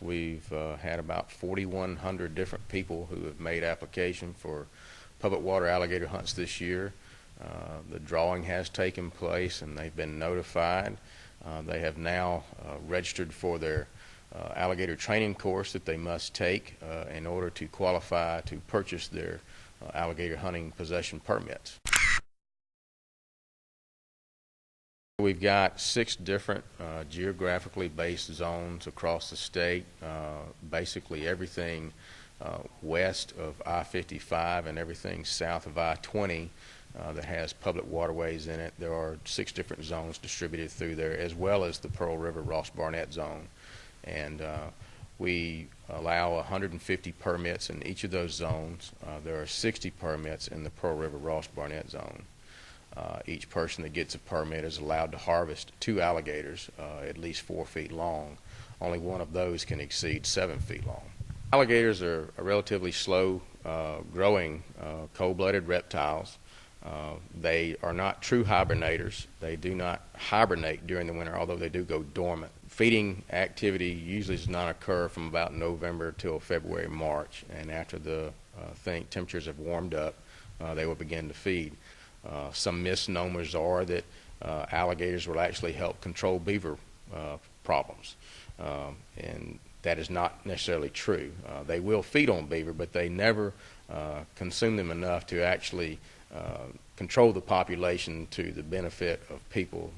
We've had about 4,100 different people who have made application for public water alligator hunts this year. The drawing has taken place and they've been notified. They have now registered for their alligator training course that they must take in order to qualify to purchase their alligator hunting possession permits. We've got 6 different geographically based zones across the state, basically everything west of I-55 and everything south of I-20 that has public waterways in it. There are 6 different zones distributed through there, as well as the Pearl River Ross Barnett zone. And we allow 150 permits in each of those zones. There are 60 permits in the Pearl River Ross Barnett zone. Each person that gets a permit is allowed to harvest 2 alligators at least 4 feet long. Only one of those can exceed 7 feet long. Alligators are relatively slow growing cold-blooded reptiles. They are not true hibernators. They do not hibernate during the winter, although they do go dormant. Feeding activity usually does not occur from about November till February, March, and after the temperatures have warmed up, they will begin to feed. Some misnomers are that alligators will actually help control beaver problems, and that is not necessarily true. They will feed on beaver, but they never consume them enough to actually control the population to the benefit of people.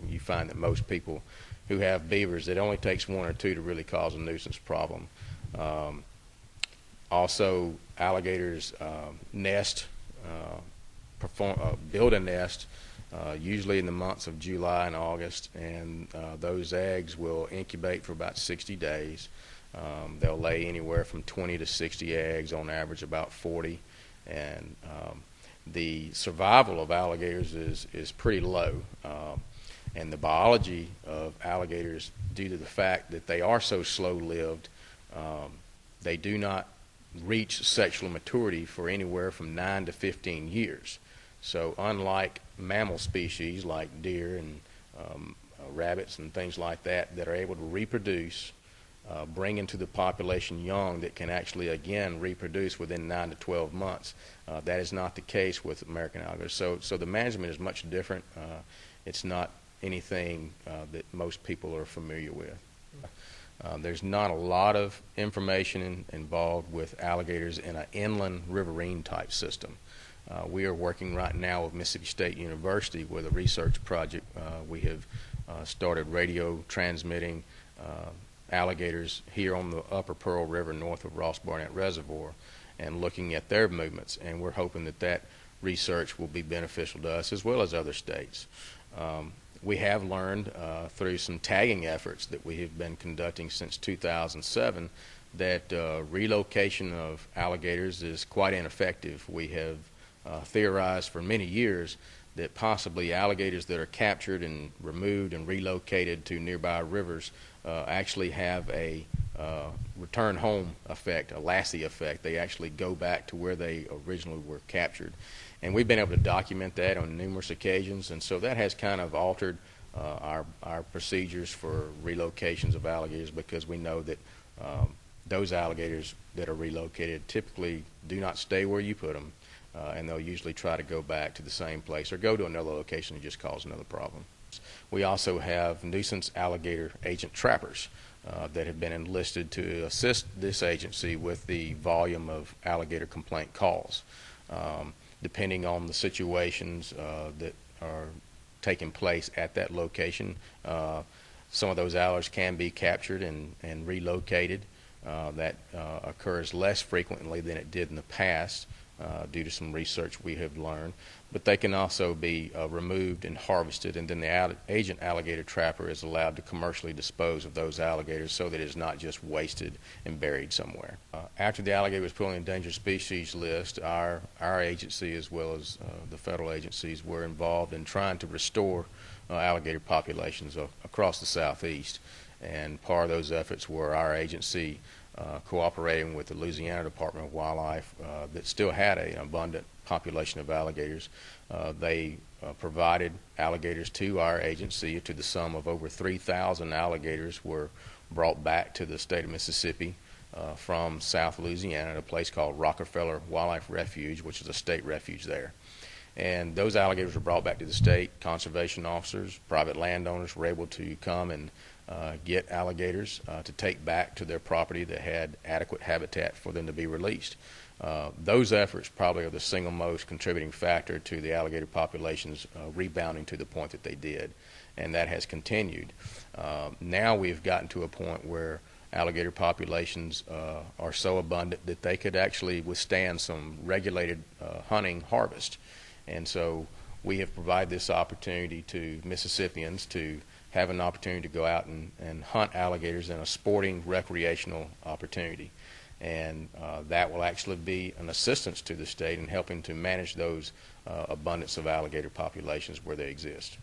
You find that most people who have beavers, it only takes 1 or 2 to really cause a nuisance problem. Also, alligators nest, build a nest usually in the months of July and August, and those eggs will incubate for about 60 days. They'll lay anywhere from 20 to 60 eggs, on average about 40, and the survival of alligators is pretty low. And the biology of alligators, due to the fact that they are so slow-lived, they do not reach sexual maturity for anywhere from 9 to 15 years. So unlike mammal species like deer and rabbits and things like that that are able to reproduce, bring into the population young that can actually again reproduce within 9 to 12 months, that is not the case with American alligators. So the management is much different. It's not anything that most people are familiar with. There's not a lot of information involved with alligators in an inland riverine type system. We are working right now with Mississippi State University with a research project. We have started radio transmitting alligators here on the upper Pearl River north of Ross Barnett Reservoir and looking at their movements, and we're hoping that that research will be beneficial to us as well as other states. We have learned through some tagging efforts that we have been conducting since 2007 that relocation of alligators is quite ineffective. We have theorized for many years that possibly alligators that are captured and removed and relocated to nearby rivers actually have a return home effect, a Lassie effect. They actually go back to where they originally were captured. And we've been able to document that on numerous occasions, and so that has kind of altered our procedures for relocations of alligators, because we know that those alligators that are relocated typically do not stay where you put them, and they'll usually try to go back to the same place or go to another location and just cause another problem. We also have nuisance alligator agent trappers that have been enlisted to assist this agency with the volume of alligator complaint calls. Depending on the situations that are taking place at that location, some of those alligators can be captured and relocated. That occurs less frequently than it did in the past due to some research we have learned. But they can also be removed and harvested, and then the agent alligator trapper is allowed to commercially dispose of those alligators so that it's not just wasted and buried somewhere. After the alligator was put on the endangered species list, our agency as well as the federal agencies were involved in trying to restore alligator populations across the southeast. And part of those efforts were our agency cooperating with the Louisiana Department of Wildlife that still had an abundant population of alligators. They provided alligators to our agency to the sum of over 3,000 alligators were brought back to the state of Mississippi from South Louisiana at a place called Rockefeller Wildlife Refuge, which is a state refuge there. And those alligators were brought back to the state. Conservation officers, private landowners were able to come and get alligators to take back to their property that had adequate habitat for them to be released. Those efforts probably are the single most contributing factor to the alligator populations rebounding to the point that they did, and that has continued. Now we've gotten to a point where alligator populations are so abundant that they could actually withstand some regulated hunting harvest. And so we have provided this opportunity to Mississippians to have an opportunity to go out and hunt alligators in a sporting, recreational opportunity. And that will actually be an assistance to the state in helping to manage those abundance of alligator populations where they exist.